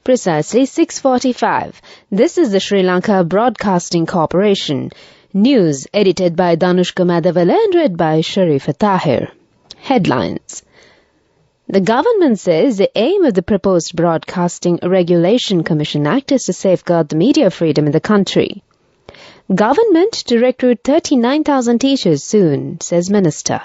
Precisely 6:45. This is the Sri Lanka Broadcasting Corporation. News edited by Danushka Madhavala and read by Sharifa Tahir. Headlines. The government says the aim of the proposed Broadcasting Regulation Commission Act is to safeguard the media freedom in the country. Government to recruit 39,000 teachers soon, says Minister.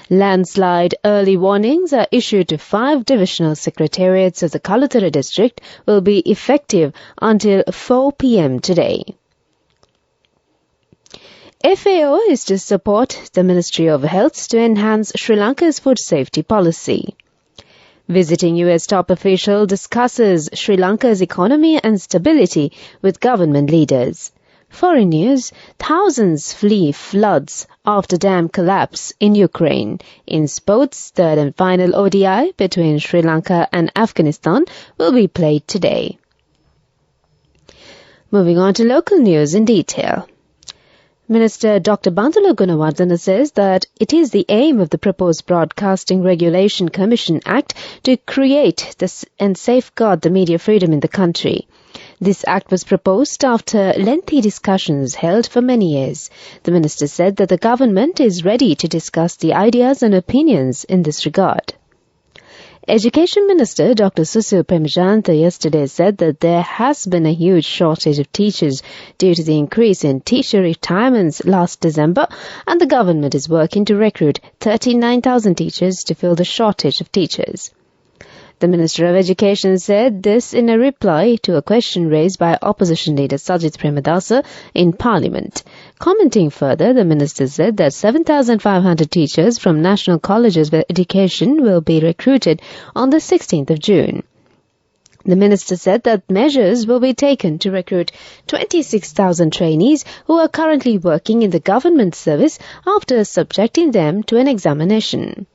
Landslide early warnings are issued to 5 divisional secretariats of the Kalathura district will be effective until 4 p.m. today. FAO is to support the Ministry of Health to enhance Sri Lanka's food safety policy. Visiting U.S. top official discusses Sri Lanka's economy and stability with government leaders. Foreign news, thousands flee floods after dam collapse in Ukraine. In sports, third and final ODI between Sri Lanka and Afghanistan will be played today. Moving on to local news in detail. Minister Dr. Bandula Gunawardena says that it is the aim of the proposed Broadcasting Regulation Commission Act to create and safeguard the media freedom in the country. This act was proposed after lengthy discussions held for many years. The minister said that the government is ready to discuss the ideas and opinions in this regard. Education Minister Dr. Susil Premjanta yesterday said that there has been a huge shortage of teachers due to the increase in teacher retirements last December, and the government is working to recruit 39,000 teachers to fill the shortage of teachers. The Minister of Education said this in a reply to a question raised by opposition leader Sajith Premadasa in Parliament. Commenting further, the Minister said that 7,500 teachers from National Colleges of Education will be recruited on the 16th of June. The Minister said that measures will be taken to recruit 26,000 trainees who are currently working in the government service after subjecting them to an examination.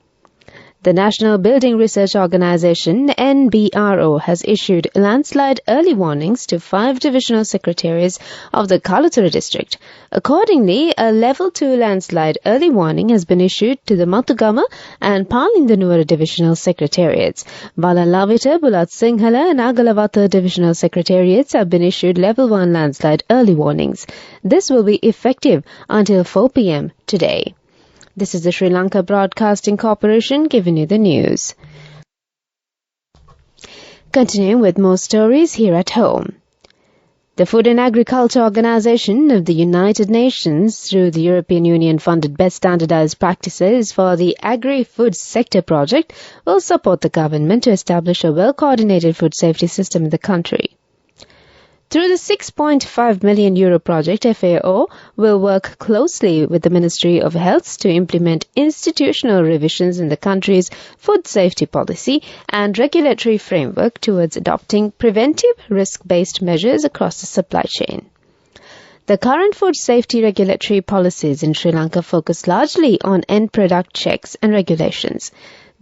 The National Building Research Organisation, NBRO, has issued landslide early warnings to 5 divisional secretariats of the Kalathura district. Accordingly, a Level 2 landslide early warning has been issued to the Matugama and Palindanuwara divisional secretariats. Balalavita, Bulat Sinhala and Agalavata divisional secretariats have been issued Level 1 landslide early warnings. This will be effective until 4 p.m. today. This is the Sri Lanka Broadcasting Corporation giving you the news. Continuing with more stories here at home. The Food and Agriculture Organization of the United Nations, through the European Union funded Best Standardized Practices for the Agri-Food Sector project, will support the government to establish a well-coordinated food safety system in the country. Through the €6.5 million project, FAO will work closely with the Ministry of Health to implement institutional revisions in the country's food safety policy and regulatory framework towards adopting preventive risk-based measures across the supply chain. The current food safety regulatory policies in Sri Lanka focus largely on end product checks and regulations.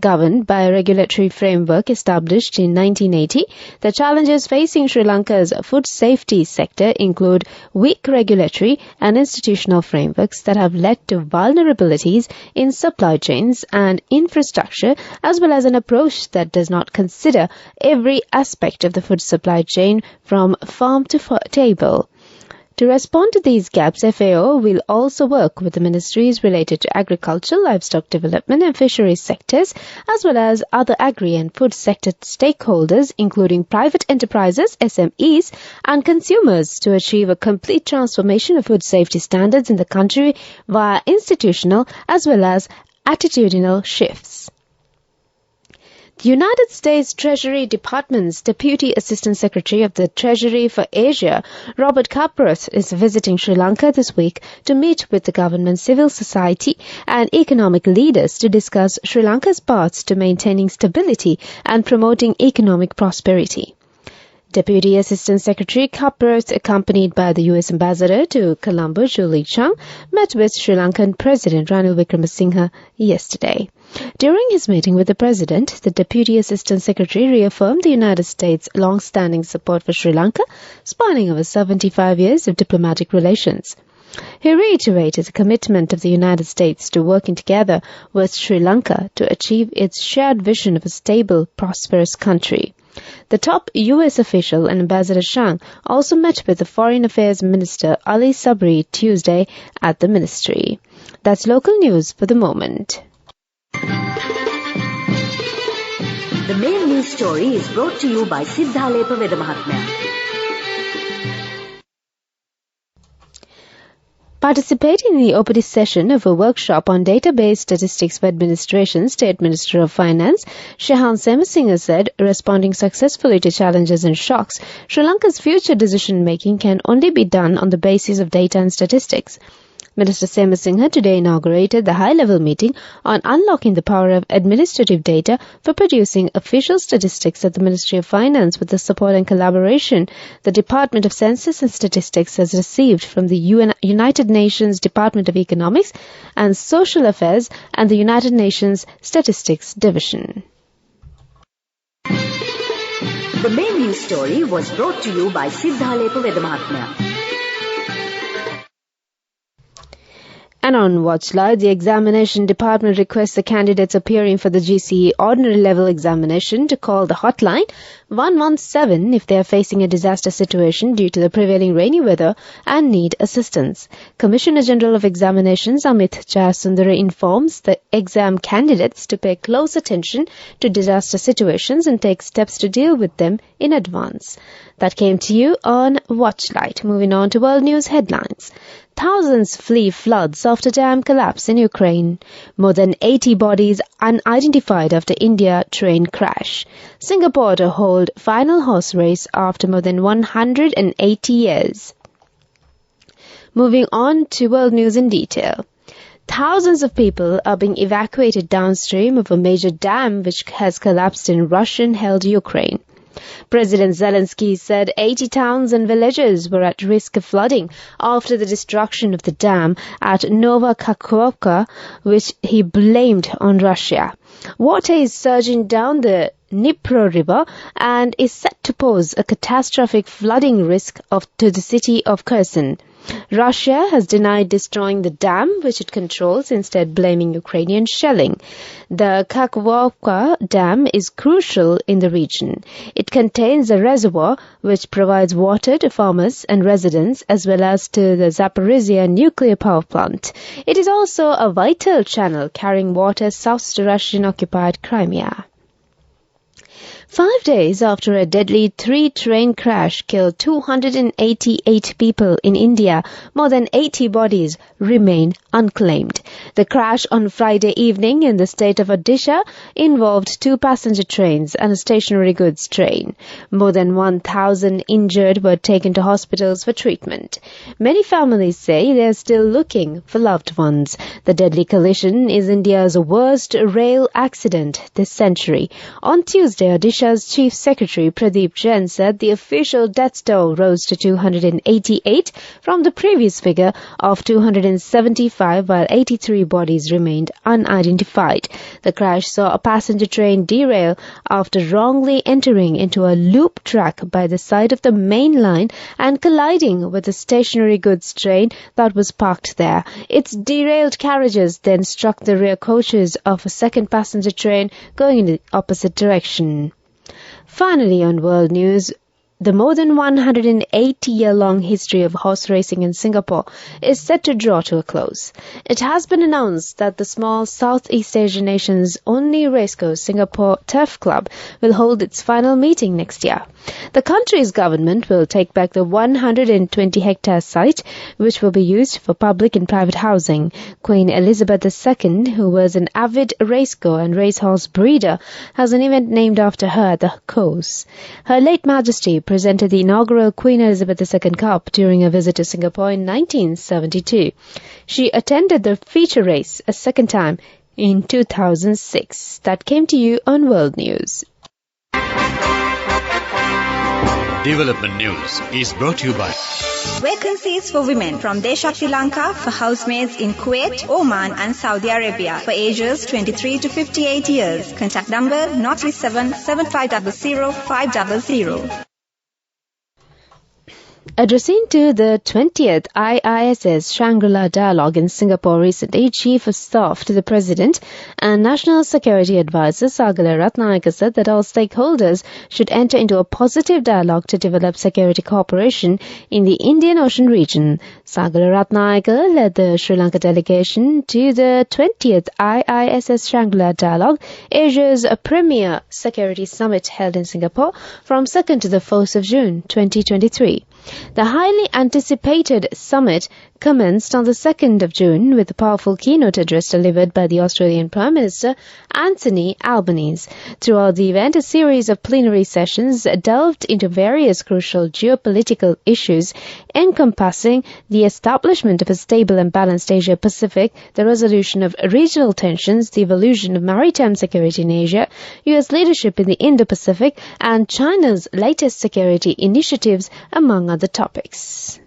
Governed by a regulatory framework established in 1980, the challenges facing Sri Lanka's food safety sector include weak regulatory and institutional frameworks that have led to vulnerabilities in supply chains and infrastructure, as well as an approach that does not consider every aspect of the food supply chain from farm to table. To respond to these gaps, FAO will also work with the ministries related to agriculture, livestock development and fisheries sectors, as well as other agri and food sector stakeholders, including private enterprises, SMEs, and consumers, to achieve a complete transformation of food safety standards in the country via institutional as well as attitudinal shifts. The United States Treasury Department's Deputy Assistant Secretary of the Treasury for Asia, Robert Kaprath, is visiting Sri Lanka this week to meet with the government, civil society and economic leaders to discuss Sri Lanka's paths to maintaining stability and promoting economic prosperity. Deputy Assistant Secretary Kaprath, accompanied by the U.S. Ambassador to Colombo, Julie Chang, met with Sri Lankan President Ranil Wickremesinghe yesterday. During his meeting with the President, the Deputy Assistant Secretary reaffirmed the United States' long-standing support for Sri Lanka, spanning over 75 years of diplomatic relations. He reiterated the commitment of the United States to working together with Sri Lanka to achieve its shared vision of a stable, prosperous country. The top U.S. official and Ambassador Shang also met with the Foreign Affairs Minister Ali Sabri Tuesday at the ministry. That's local news for the moment. The main news story is brought to you by Siddhalepa Veda Mahatmya. Participating in the opening session of a workshop on database statistics for administration, State Minister of Finance Shehan Semasinga said, responding successfully to challenges and shocks, Sri Lanka's future decision-making can only be done on the basis of data and statistics. Minister Semasinga today inaugurated the high-level meeting on unlocking the power of administrative data for producing official statistics at the Ministry of Finance with the support and collaboration the Department of Census and Statistics has received from the United Nations Department of Economics and Social Affairs and the United Nations Statistics Division. The main news story was brought to you by Siddhalepa Veda Mahatmya. And on Watchlight, the examination department requests the candidates appearing for the GCE ordinary level examination to call the hotline 117 if they are facing a disaster situation due to the prevailing rainy weather and need assistance. Commissioner General of Examinations Amit Jayasundara informs the exam candidates to pay close attention to disaster situations and take steps to deal with them in advance. That came to you on Watchlight. Moving on to world news headlines. Thousands flee floods after dam collapse in Ukraine. More than 80 bodies unidentified after India train crash. Singapore to hold final horse race after more than 180 years. Moving on to world news in detail. Thousands of people are being evacuated downstream of a major dam which has collapsed in Russian-held Ukraine. President Zelensky said 80 towns and villages were at risk of flooding after the destruction of the dam at Nova Kakhovka, which he blamed on Russia. Water is surging down the Dnipro River and is set to pose a catastrophic flooding risk to the city of Kherson. Russia has denied destroying the dam, which it controls, instead blaming Ukrainian shelling. The Kakhovka Dam is crucial in the region. It contains a reservoir which provides water to farmers and residents as well as to the Zaporizhia nuclear power plant. It is also a vital channel carrying water south to Russian-occupied Crimea. 5 days after a deadly 3-train crash killed 288 people in India, more than 80 bodies remain unclaimed. The crash on Friday evening in the state of Odisha involved 2 passenger trains and a stationary goods train. More than 1,000 injured were taken to hospitals for treatment. Many families say they are still looking for loved ones. The deadly collision is India's worst rail accident this century. On Tuesday, Odisha's Chief Secretary Pradeep Jain said the official death toll rose to 288 from the previous figure of 275, while 83 bodies remained unidentified. The crash saw a passenger train derail after wrongly entering into a loop track by the side of the main line and colliding with a stationary goods train that was parked there. Its derailed carriages then struck the rear coaches of a second passenger train going in the opposite direction. Finally, on world news, the more than 180-year-long history of horse racing in Singapore is set to draw to a close. It has been announced that the small Southeast Asian nation's only racecourse, Singapore Turf Club, will hold its final meeting next year. The country's government will take back the 120-hectare site, which will be used for public and private housing. Queen Elizabeth II, who was an avid racegoer and racehorse breeder, has an event named after her at the course. Her late Majesty presented the inaugural Queen Elizabeth II Cup during a visit to Singapore in 1972. She attended the feature race a second time in 2006. That came to you on World News. Development News is brought to you by Vacancies for women from Deshakti Lanka for housemaids in Kuwait, Oman and Saudi Arabia for ages 23 to 58 years. Contact number 037 7500 500. Addressing to the 20th IISS Shangri-La Dialogue in Singapore recently, Chief of Staff to the President and National Security Advisor Sagala Ratnayake said that all stakeholders should enter into a positive dialogue to develop security cooperation in the Indian Ocean region. Sagala Ratnayake led the Sri Lanka delegation to the 20th IISS Shangri-La Dialogue, Asia's premier security summit held in Singapore from 2nd to the 4th of June 2023. The highly anticipated summit commenced on the 2nd of June with a powerful keynote address delivered by the Australian Prime Minister Anthony Albanese. Throughout the event, a series of plenary sessions delved into various crucial geopolitical issues encompassing the establishment of a stable and balanced Asia-Pacific, the resolution of regional tensions, the evolution of maritime security in Asia, U.S. leadership in the Indo-Pacific, and China's latest security initiatives, among other topics.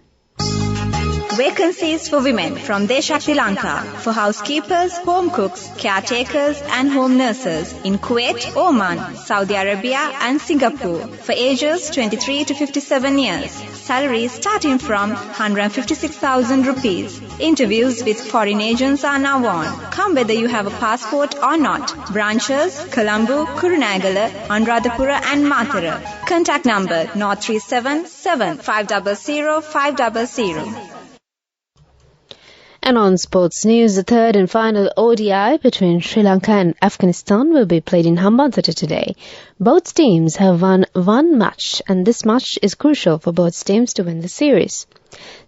Vacancies for women from Deshakti Lanka for housekeepers, home cooks, caretakers and home nurses in Kuwait, Oman, Saudi Arabia and Singapore for ages 23 to 57 years. Salaries starting from 156,000 rupees. Interviews with foreign agents are now on. Come whether you have a passport or not. Branches, Colombo, Kurunagala, Anuradhapura and Matara. Contact number 0377 500 500. And on sports news, the third and final ODI between Sri Lanka and Afghanistan will be played in Hambantota today. Both teams have won one match, and this match is crucial for both teams to win the series.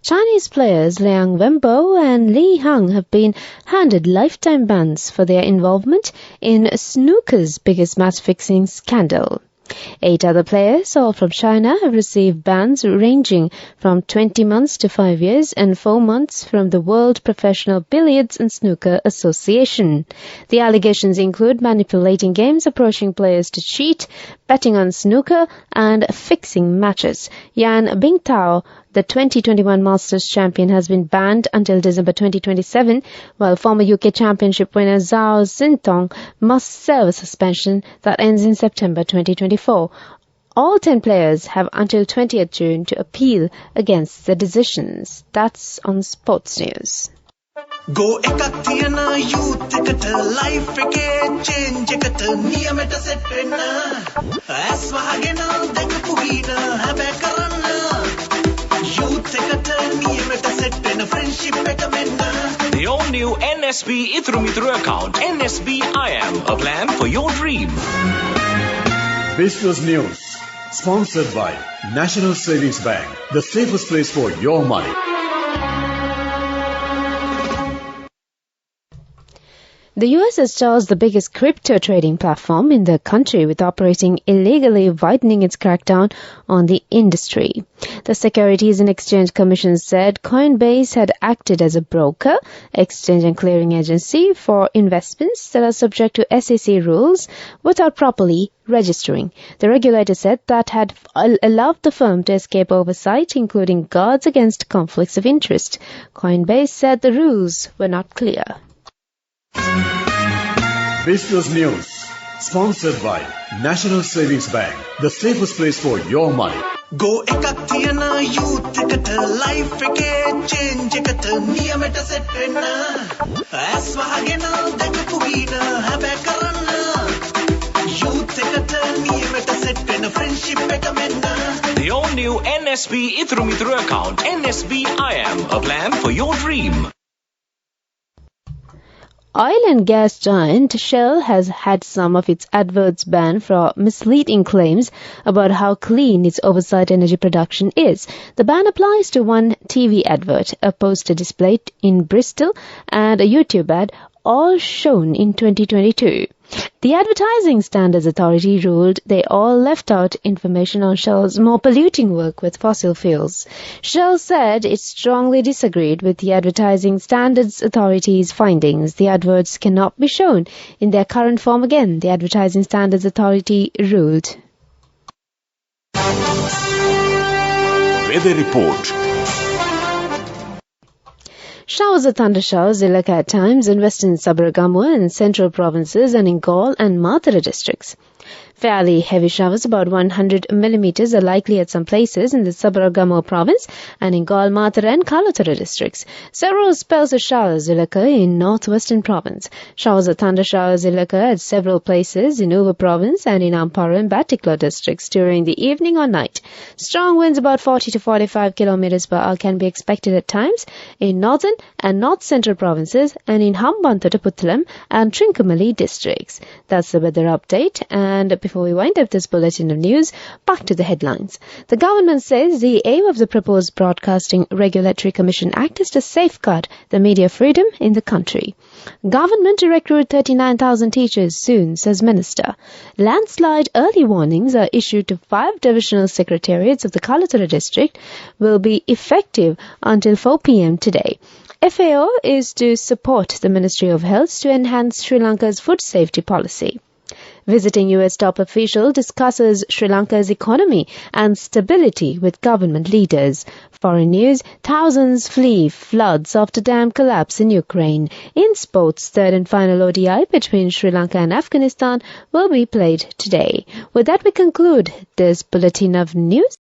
Chinese players Liang Wenbo and Li Hang have been handed lifetime bans for their involvement in snooker's biggest match-fixing scandal. 8 other players, all from China, have received bans ranging from 20 months to 5 years and 4 months from the World Professional Billiards and Snooker Association. The allegations include manipulating games, approaching players to cheat, betting on snooker, and fixing matches. Yan Bingtao, the 2021 Masters champion, has been banned until December 2027, while former UK Championship winner Zhao Xintong must serve a suspension that ends in September 2024. All 10 players have until 20th June to appeal against the decisions. That's on Sports News. Go ekak thiyana youth eකට life එකේ change එකට නියමෙට set වෙන්න ඇස් වහගෙන දැකපු ගීත හැබැයි කරන්න youth එකට නියමෙට set වෙන friendship එක මෙන්න. The all new NSB Ithru Mithru account, NSB IM, a plan for your dream. Business News, sponsored by National Savings Bank, the safest place for your money. The US has charged the biggest crypto trading platform in the country with operating illegally, widening its crackdown on the industry. The Securities and Exchange Commission said Coinbase had acted as a broker, exchange and clearing agency for investments that are subject to SEC rules without properly registering. The regulator said that had allowed the firm to escape oversight, including guards against conflicts of interest. Coinbase said the rules were not clear. Business News, sponsored by National Savings Bank, the safest place for your money. Go ekak thiyana youth එකට life එකේ change එකට නියමෙට set වෙන්න ඇස් වහගෙන දැකපු ගීත හැබැයි කරන්න youth එකට නියමෙට set වෙන friendship එක මෙන්න. The all new NSB Ithru Mithru account, NSB IM, a plan for your dream. Oil and gas giant Shell has had some of its adverts banned for misleading claims about how clean its oversight energy production is. The ban applies to one TV advert, a poster displayed in Bristol, and a YouTube ad, all shown in 2022. The Advertising Standards Authority ruled they all left out information on Shell's more polluting work with fossil fuels. Shell said it strongly disagreed with the Advertising Standards Authority's findings. The adverts cannot be shown in their current form again, the Advertising Standards Authority ruled. Weather report. Showers or thundershowers will occur at times in western Sabaragamuwa and central provinces and in Galle and Matara districts. Fairly heavy showers, about 100 millimeters, are likely at some places in the Sabaragamuwa province and in Golmatara and Kalatura districts. Several spells of showers will occur in northwestern province. Showers or thunder showers will occur at several places in Uva province and in Ampara and Batiklo districts during the evening or night. Strong winds about 40 to 45 kilometers per hour can be expected at times in northern and north central provinces and in Hambantota Puttalam and Trincomalee districts. That's the weather update, and before we wind up this bulletin of news, back to the headlines. The government says the aim of the proposed Broadcasting Regulatory Commission Act is to safeguard the media freedom in the country. Government to recruit 39,000 teachers soon, says Minister. Landslide early warnings are issued to 5 divisional secretariats of the Kalatura district will be effective until 4 p.m. today. FAO is to support the Ministry of Health to enhance Sri Lanka's food safety policy. Visiting U.S. top official discusses Sri Lanka's economy and stability with government leaders. Foreign news, thousands flee floods after dam collapse in Ukraine. In sports, third and final ODI between Sri Lanka and Afghanistan will be played today. With that, we conclude this bulletin of news.